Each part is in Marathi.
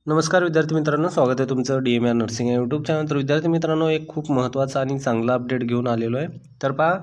नमस्कार विद्यार्थी मित्रांनो, स्वागत आहे तुमचं DMR नर्सिंग या यूट्यूब चॅनल. तर विद्यार्थी मित्रांनो, एक खूप महत्त्वाचा आणि चांगला अपडेट घेऊन आलेलो आहे. तर पहा,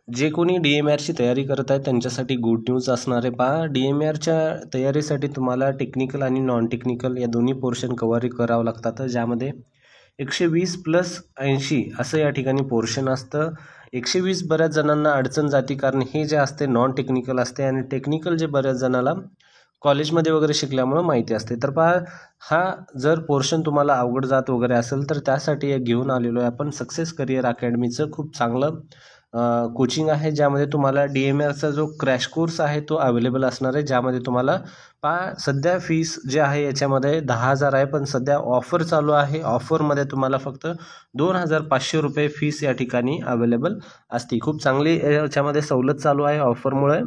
जे कोणी DMRची तयारी करत आहेत त्यांच्यासाठी गुड न्यूज असणार आहे. पहा, DMRच्या तयारीसाठी तुम्हाला टेक्निकल आणि नॉन टेक्निकल या दोन्ही पोर्शन कव्हर करावं लागतात, ज्यामध्ये 120 प्लस 80 असं या ठिकाणी पोर्शन असतं. 120 बऱ्याच जणांना अडचण जाते, कारण हे जे असते नॉन टेक्निकल असते आणि टेक्निकल जे बऱ्याच जणाला कॉलेजमध्ये वगैरे शिकल्यामुळं माहिती असते. तर पहा, हा जर पोर्शन तुम्हाला अवघड जात वगैरे असेल तर त्यासाठी एक घेऊन आलेलो आहे आपण सक्सेस करिअर अकॅडमीचं खूप चांगलं कोचिंग आहे, ज्यामध्ये तुम्हाला DMRचा जो क्रॅश कोर्स आहे तो अवेलेबल असणार आहे. ज्यामध्ये तुम्हाला पहा, सध्या फीस जे आहे याच्यामध्ये 10,000 आहे, पण सध्या ऑफर चालू आहे. ऑफरमध्ये तुम्हाला फक्त 2,500 रुपये फीस या ठिकाणी अवेलेबल असते. खूप चांगली याच्यामध्ये सवलत चालू आहे ऑफरमुळे.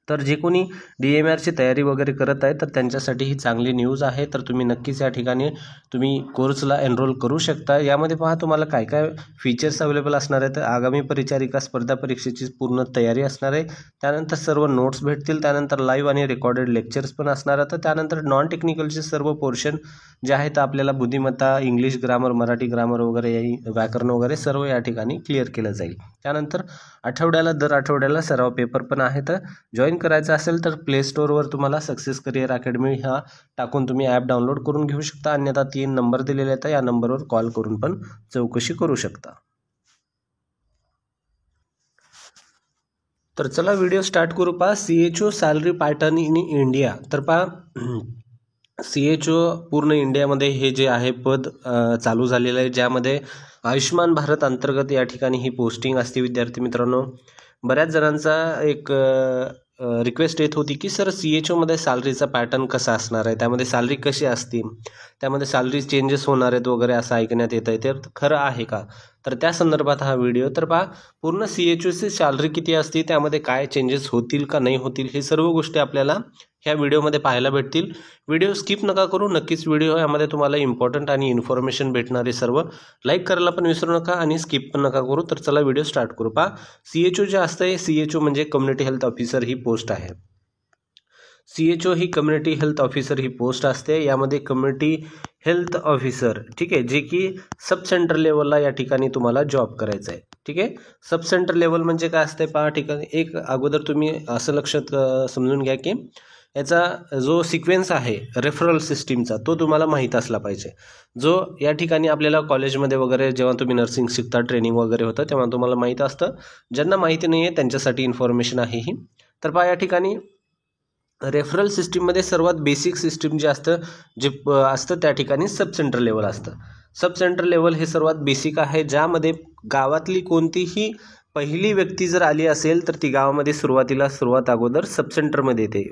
तर जे कोणी DMRची तयारी वगैरे करत आहे तर त्यांच्यासाठी ही चांगली न्यूज आहे. तर तुम्ही नक्कीच या ठिकाणी तुम्ही कोर्सला एनरोल करू शकता. यामध्ये पहा, तुम्हाला काय काय फीचर्स अवेलेबल असणार आहेत. आगामी परिचारिका स्पर्धा परीक्षेची पूर्ण तयारी असणार आहे. त्यानंतर सर्व नोट्स भेटतील. त्यानंतर लाईव्ह आणि रेकॉर्डेड लेक्चर्स पण असणार आहेत. त्यानंतर नॉन टेक्निकलचे सर्व पोर्शन जे आहेत आपल्याला बुद्धिमत्ता, इंग्लिश ग्रामर, मराठी ग्रामर वगैरे, व्याकरण वगैरे सर्व या ठिकाणी क्लिअर केलं जाईल. त्यानंतर दर आठवड्याला सराव पेपर पण आहेत. जॉईन करायचं असेल तर प्ले स्टोअरवर तुम्हाला सक्सेस करिअर अकॅडमी हा टाकून तुम्ही ॲप डाउनलोड करून घेऊ शकता. अन्यथा 3 नंबर दिलेले आहेत, या नंबरवर कॉल करून पण चौकशी करू शकता. तर चला व्हिडिओ स्टार्ट करू. पहा, CHO salary pattern in India. तर पहा, CHO पूर्ण इंडियामध्ये हे जे आहे पद चालू झालेलं आहे, ज्यामध्ये आयुष्यमान भारत अंतर्गत या ठिकाणी ही पोस्टिंग असते. विद्यार्थी मित्रांनो, बऱ्याच जणांचा एक रिक्वेस्ट येत होती की सर CHOमध्ये सॅलरीचा पॅटर्न कसा असणार आहे, त्यामध्ये सॅलरी कशी असते, त्यामध्ये सॅलरी चेंजेस होणार आहेत वगैरे असं ऐकण्यात येत आहे. तर खरं आहे का? तर त्या संदर्भात हा व्हिडिओ. तर पहा, पूर्ण CHOची सॅलरी किती असते, त्यामध्ये काय चेंजेस होतील का नाही होतील, हे सर्व गोष्टी आपल्याला ह्या व्हिडिओमध्ये पाहायला भेटतील. व्हिडिओ स्किप नका करू. नक्कीच व्हिडिओ यामध्ये तुम्हाला इम्पॉर्टंट आणि इन्फॉर्मेशन भेटणारे सर्व. लाईक करायला पण विसरू नका आणि स्किप पण नका करू. तर चला व्हिडिओ स्टार्ट करू. पहा, CHO जे असतं, CHO म्हणजे कम्युनिटी हेल्थ ऑफिसर ही पोस्ट आहे. CHO ही कम्युनिटी हेल्थ ऑफिसर ही पोस्ट असते. यामध्ये कम्युनिटी हेल्थ ऑफिसर, ठीक आहे, जे की सब सेंटर लेवलला या ठिकाणी तुम्हाला जॉब करायचा आहे. ठीक आहे, सब सेंटर लेवल म्हणजे काय असते पहा. ठिकाणी एक अगोदर तुम्ही असं लक्षात समजून घ्या की याचा जो सिक्वेन्स आहे रेफरल सिस्टीमचा तो तुम्हाला माहीत असला पाहिजे. जो या ठिकाणी आपल्याला कॉलेजमध्ये वगैरे जेव्हा तुम्ही नर्सिंग शिकता, ट्रेनिंग वगैरे होतं, तेव्हा तुम्हाला माहीत असतं. ज्यांना माहिती नाही आहे त्यांच्यासाठी इन्फॉर्मेशन आहे ही. तर पहा, या ठिकाणी रेफरल सिस्टीममध्ये सर्वात बेसिक सिस्टीम जे असतं त्या ठिकाणी सब सेंटर लेवल असतं. सब सेंटर लेवल हे सर्वात बेसिक आहे, ज्यामध्ये गावातली कोणतीही पहिली व्यक्ती जर आली असेल तर ती गावामध्ये सर्वात अगोदर सब सेंटरमध्ये येते.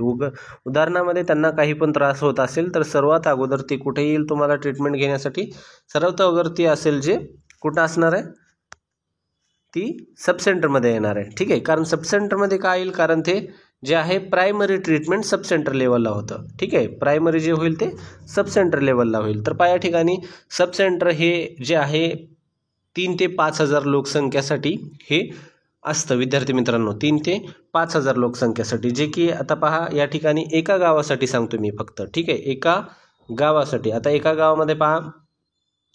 उदाहरणामध्ये त्यांना काही पण त्रास होत असेल तर सर्वात अगोदर ती कुठे येईल तुम्हाला ट्रीटमेंट घेण्यासाठी? सर्वात अगोदर ती असेल जे कुठं असणार आहे, ती सब सेंटरमध्ये येणार आहे. ठीक आहे, कारण सब सेंटरमध्ये काय येईल, कारण ते जे आहे प्रायमरी ट्रीटमेंट सब सेंटर लेवलला होतं. ठीक आहे, प्रायमरी जे होईल ते सब सेंटर लेवलला होईल. तर पहा, या ठिकाणी सब सेंटर हे जे आहे 3 ते 5,000 लोकसंख्यासाठी हे असतं. विद्यार्थी मित्रांनो, 3 ते 5,000 लोकसंख्यासाठी, जे की आता पहा या ठिकाणी एका गावासाठी सांगतो मी फक्त. ठीक आहे, एका गावासाठी. आता एका गावामध्ये पहा,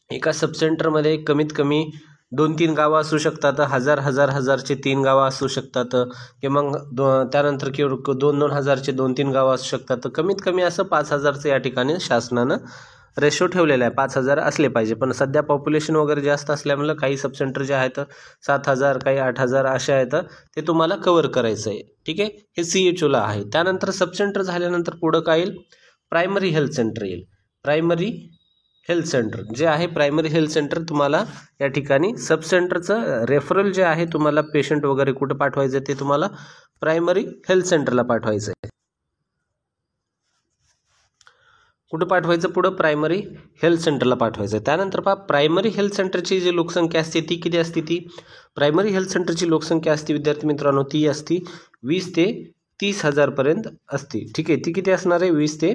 एका सब सेंटरमध्ये कमीत कमी 2-3 गावं असू शकतात, हजारचे 3 गावं असू शकतात, किंवा मग त्यानंतर किंवा 2-2 हजारचे 2-3 गावं असू शकतात. तर कमीत कमी असं 5,000चं या ठिकाणी शासनानं रेशो ठेवलेला आहे. 5,000 असले पाहिजे. पण सध्या पॉप्युलेशन वगैरे जास्त असल्यामुळे काही सब सेंटर जे आहेत 7,000, काही 8,000 असे आहेत, ते तुम्हाला कव्हर करायचं आहे. ठीक आहे, हे CHOला आहे. त्यानंतर सब सेंटर झाल्यानंतर पुढं काय येईल? प्रायमरी हेल्थ सेंटर येईल. प्रायमरी हेल्थ सेंटर जे आहे, प्रायमरी हेल्थ सेंटर तुम्हाला या ठिकाणी सब सेंटरचं रेफरल जे आहे, तुम्हाला पेशंट वगैरे कुठं पाठवायचं ते तुम्हाला प्रायमरी हेल्थ सेंटरला पाठवायचं आहे. कुठं पाठवायचं? पुढं प्रायमरी हेल्थ सेंटरला पाठवायचं आहे. त्यानंतर पहा, प्रायमरी हेल्थ सेंटरची जी लोकसंख्या असते ती किती असते? ती प्रायमरी हेल्थ सेंटरची लोकसंख्या असते विद्यार्थी मित्रांनो, ती असती 20 ते 30,000 पर्यंत असते. ठीक आहे, ती किती असणार आहे? 20 ते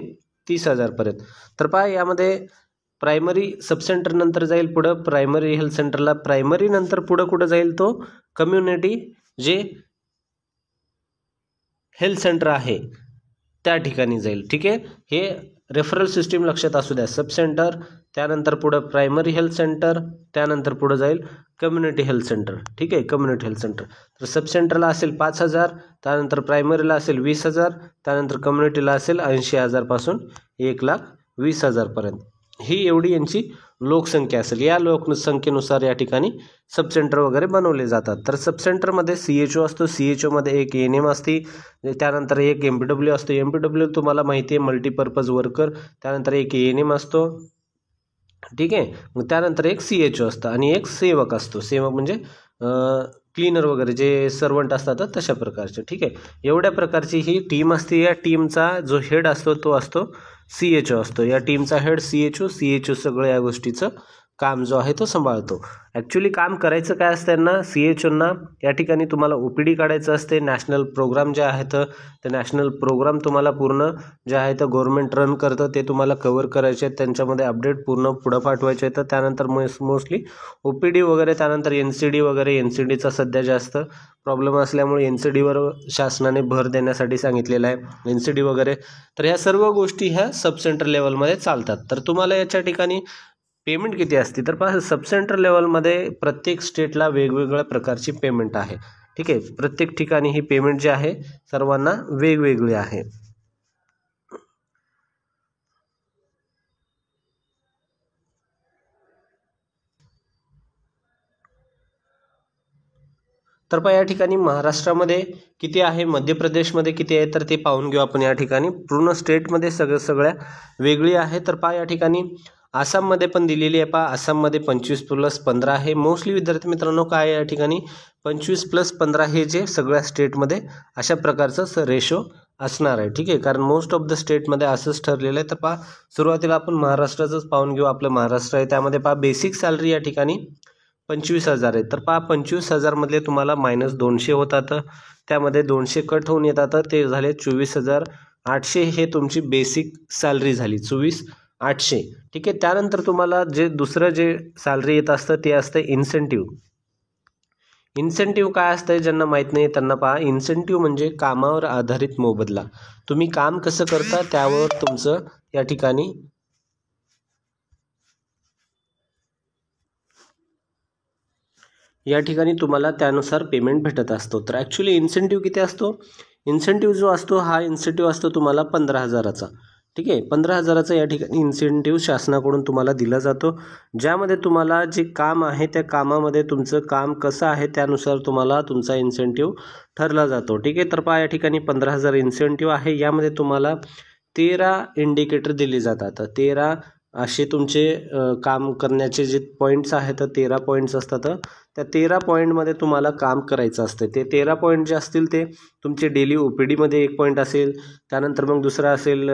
30,000 पर्यंत. तर पहा, यामध्ये प्रायमरी सब सेंटर नंतर जाईल पुढं प्रायमरी हेल्थ सेंटरला. प्रायमरी नंतर पुढं कुठं जाईल? तो कम्युनिटी जे हेल्थ सेंटर आहे त्या ठिकाणी जाईल. ठीक आहे, हे रेफरल सिस्टीम लक्षात असू द्या, सब सेंटर, त्यानंतर पुढं प्रायमरी हेल्थ सेंटर, त्यानंतर पुढं जाईल कम्युनिटी हेल्थ सेंटर. ठीक आहे, कम्युनिटी हेल्थ सेंटर. तर सब सेंटरला असेल 5,000, त्यानंतर प्रायमरीला असेल 20,000, त्यानंतर कम्युनिटीला असेल 80,000 पासून 1,20,000 पर्यंत. ही एवढी यांची लोकसंख्या असेल. या लोकसंख्येनुसार या ठिकाणी सब सेंटर वगैरे बनवले जातात. तर सब सेंटरमध्ये CHO असतो, CHOमध्ये एक ANM असते, त्यानंतर एक MPW असतो. MPW तुम्हाला माहिती आहे मल्टीपर्पज वर्कर, त्यानंतर एक ANM असतो. ठीक आहे, मग त्यानंतर एक CHO असतं आणि एक सेवक असतो. सेवक म्हणजे क्लीनर वगैरे जे सर्वंट असतात तशा प्रकारचे. ठीक आहे, एवढ्या प्रकारची ही टीम असते. या टीमचा जो हेड असतो तो असतो CHO असतो. या टीमचा हेड CHO सगळं या गोष्टीचं काम जो आहे तो सांभाळतो. ॲक्च्युली काम करायचं काय असतं ना CHOना, या ठिकाणी तुम्हाला OPD काढायचं असते. नॅशनल प्रोग्राम जे आहेत ते नॅशनल प्रोग्राम तुम्हाला पूर्ण जे आहे तर गव्हर्नमेंट रन करतं ते तुम्हाला कव्हर करायचे आहेत, त्यांच्यामध्ये अपडेट पूर्ण पुढं पाठवायचे आहेत. त्यानंतर मोस्टली OPD वगैरे, त्यानंतर NCD वगैरे. NCDचा सध्या जास्त प्रॉब्लेम असल्यामुळे NCDवर शासनाने भर देण्यासाठी सांगितलेलं आहे, NCD वगैरे. तर ह्या सर्व गोष्टी ह्या सब सेंटर लेवलमध्ये चालतात. तर तुम्हाला याच्या ठिकाणी पेमेंट किती असते तर पहा, सब सेंटर लेवलमध्ये प्रत्येक स्टेटला वेगवेगळ्या प्रकारची पेमेंट आहे. ठीक आहे, प्रत्येक ठिकाणी ही पेमेंट जी आहे सर्वांना वेगवेगळी आहे. तर पहा या ठिकाणी महाराष्ट्रामध्ये किती आहे, मध्य प्रदेशमध्ये किती आहे तर ते पाहून घेऊ आपण. या ठिकाणी पूर्ण स्टेटमध्ये सगळ्या वेगळी आहे. तर पहा या ठिकाणी आसाममध्ये पण दिलेली आहे. पहा आसाममध्ये 25+15 आहे. मोस्टली विद्यार्थी मित्रांनो काय या ठिकाणी 25+15 हे जे सगळ्या स्टेटमध्ये अशा प्रकारचं रेशो असणार आहे. ठीक आहे, कारण मोस्ट ऑफ द स्टेटमध्ये असंच ठरलेलं आहे. तर पहा सुरुवातीला आपण महाराष्ट्राचंच पाहून घेऊ. आपलं महाराष्ट्र आहे, त्यामध्ये पहा बेसिक सॅलरी या ठिकाणी 25,000 आहे. तर पहा 25,000 मधले तुम्हाला -200 होतात, त्यामध्ये 200 कट होऊन येतात, ते झाले 24,800. हे तुमची बेसिक सॅलरी झाली 24,800. ठीक आहे, त्यानंतर तुम्हाला जे दुसरं जे सॅलरी येत असतं ते असतं इन्सेंटिव्ह. इन्सेंटिव्ह काय असतं ज्यांना माहीत नाही त्यांना पहा, इन्सेंटिव्ह म्हणजे कामावर आधारित मोबदला. तुम्ही काम कसं करता त्यावर तुमचं या ठिकाणी तुम्हाला त्यानुसार पेमेंट भेटत असतो. तर ॲक्च्युली इन्सेंटिव्ह किती असतो, इन्सेंटिव्ह जो असतो हा इन्सेंटिव्ह असतो तुम्हाला 15,000चा. ठीक आहे, 15,000चा या ठिकाणी इन्सेंटिव्ह शासनाकडून तुम्हाला दिला जातो, ज्यामध्ये तुम्हाला जे काम आहे त्या कामामध्ये तुमचं काम कसं आहे त्यानुसार तुम्हाला तुमचा इन्सेंटिव्ह ठरला जातो. ठीक आहे, तर पहा या ठिकाणी 15,000 इन्सेंटिव्ह आहे. यामध्ये तुम्हाला 13 इंडिकेटर दिले जातात. 13 असे तुमचे काम करण्याचे जे पॉईंट्स आहेत 13 पॉईंट्स असतात. त्या 13 पॉईंटमध्ये तुम्हाला काम करायचं असतं. ते 13 पॉईंट जे असतील ते तुमचे डेली OPDमध्ये एक पॉईंट असेल, त्यानंतर मग दुसरा असेल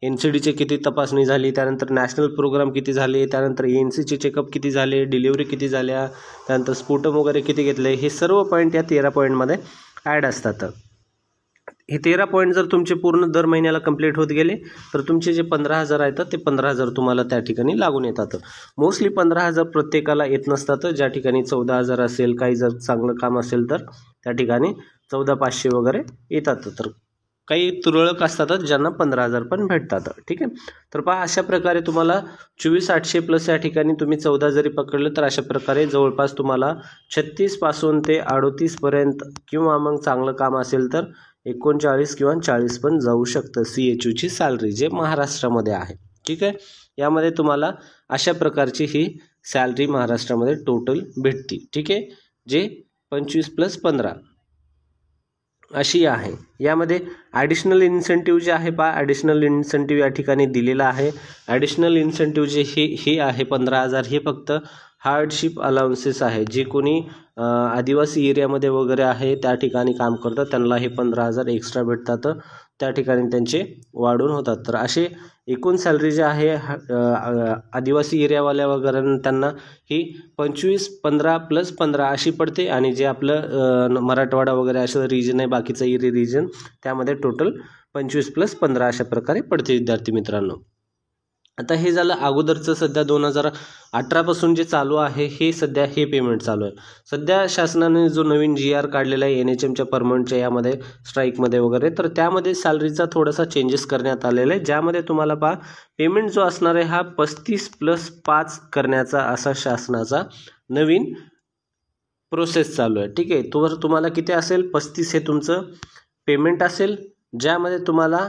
NCDचे किती तपासणी झाली, त्यानंतर नॅशनल प्रोग्राम किती झाले, त्यानंतर ANCचे चेकअप किती झाले, डिलिव्हरी किती झाल्या, त्यानंतर स्फोटम वगैरे किती घेतले, हे सर्व पॉईंट या 13 पॉईंटमध्ये ॲड असतात. हे 13 पॉईंट जर तुमचे पूर्ण दर महिन्याला कंप्लीट होत गेले तर तुमचे जे 15,000 आहेत ते 15,000 तुम्हाला त्या ठिकाणी लागून येतात. मोस्टली 15,000 प्रत्येकाला येत नसतात. ज्या ठिकाणी 14,000 असेल, काही जर चांगलं काम असेल तर त्या ठिकाणी 14,500 वगैरे येतात. तर काही तुरळक असतात ज्यांना 15,000 पण भेटतात. ठीक आहे, तर पहा अशा प्रकारे तुम्हाला 24,800 प्लस या ठिकाणी तुम्ही 14 जरी पकडलं तर अशा प्रकारे जवळपास तुम्हाला 36 पासून ते 38 पर्यंत, किंवा मग चांगलं काम असेल तर 39 किंवा 40 पण जाऊ शकतं CHOची सॅलरी जे महाराष्ट्रामध्ये आहे. ठीक आहे, यामध्ये तुम्हाला अशा प्रकारची ही सॅलरी महाराष्ट्रामध्ये टोटल भेटते. ठीक आहे, जे 25+15 अशी आहे. यामध्ये ॲडिशनल इन्सेंटिव्ह जे आहे पहा, ॲडिशनल इन्सेंटिव्ह या ठिकाणी दिलेला आहे. ॲडिशनल इन्सेंटिव्ह जे हे आहे 15,000, हे फक्त हार्डशिप अलाउन्सेस आहे. जे कोणी आदिवासी एरियामध्ये वगैरे आहे त्या ठिकाणी काम करतात त्यांना हे 15,000 एक्स्ट्रा भेटतात, त्या ठिकाणी त्यांचे वाढून होतात. तर असे एकूण सॅलरी जे आहे आदिवासी एरियावाल्या वगैरे त्यांना ही 25-15+15 अशी पडते. आणि जे आपलं मराठवाडा वगैरे असं रिजन आहे, बाकीचं एरिया रिजन, त्यामध्ये टोटल 25+15 अशा प्रकारे पडते विद्यार्थी मित्रांनो. आता हे झालं अगोदरचं, सध्या 2018 पासून जे चालू आहे हे सध्या हे पेमेंट चालू आहे. सध्या शासनाने जो नवीन GR काढलेला आहे NHMच्या परमनंटच्या यामध्ये स्ट्राईकमध्ये वगैरे, तर त्यामध्ये सॅलरीचा थोडासा चेंजेस करण्यात आलेला आहे, ज्यामध्ये तुम्हाला पहा पेमेंट जो असणार आहे हा 35+5 करण्याचा असा शासनाचा नवीन प्रोसेस चालू आहे. ठीक आहे, तर तुम्हाला किती असेल 35 हे तुमचं पेमेंट असेल, ज्यामध्ये तुम्हाला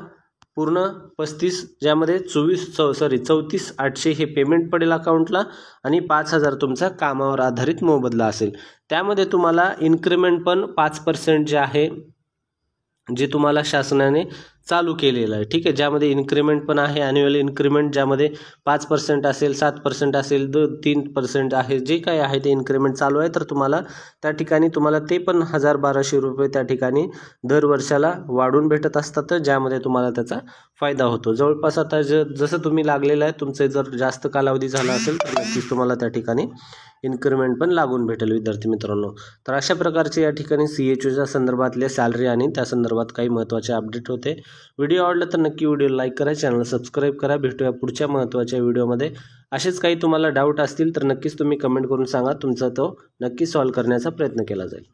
पूर्ण 35, ज्यामध्ये 34,800 हे पेमेंट पडेल अकाउंटला आणि 5,000 तुमचा कामावर आधारित मोबदला असेल. त्यामध्ये तुम्हाला इन्क्रिमेंट पण 5% जे आहे जे तुम्हाला शासनाने चालू केलेलं आहे. ठीक आहे, ज्यामध्ये इन्क्रिमेंट पण आहे, ॲन्युअल इन्क्रिमेंट ज्यामध्ये 5% असेल, 7% असेल, 3% आहे, जे काही आहे ते इन्क्रिमेंट चालू आहे. तर तुम्हाला त्या ठिकाणी तुम्हाला ते पण 1,000-1,200 रुपये त्या ठिकाणी दर वर्षाला वाढून भेटत असतात, ज्यामध्ये तुम्हाला त्याचा फायदा होतो. जवळपास आता जसं तुम्ही लागलेलं आहे, तुमचे जर जास्त कालावधी झाला असेल तर नक्कीच तुम्हाला त्या ठिकाणी इन्क्रिमेंट पण लागून भेटेल विद्यार्थी मित्रांनो. तर अशा प्रकारचे या ठिकाणी CHOच्या संदर्भातले सॅलरी आणि त्या संदर्भात काही महत्त्वाचे अपडेट होते. व्हिडिओ आवडला तर नक्की व्हिडिओ लाईक करा, चॅनल सबस्क्राईब करा. भेटूया पुढच्या महत्त्वाच्या व्हिडिओमध्ये. असेच काही तुम्हाला डाऊट असतील तर नक्कीच तुम्ही कमेंट करून सांगा, तुमचा तो नक्की सॉल्व्ह करण्याचा प्रयत्न केला जाईल.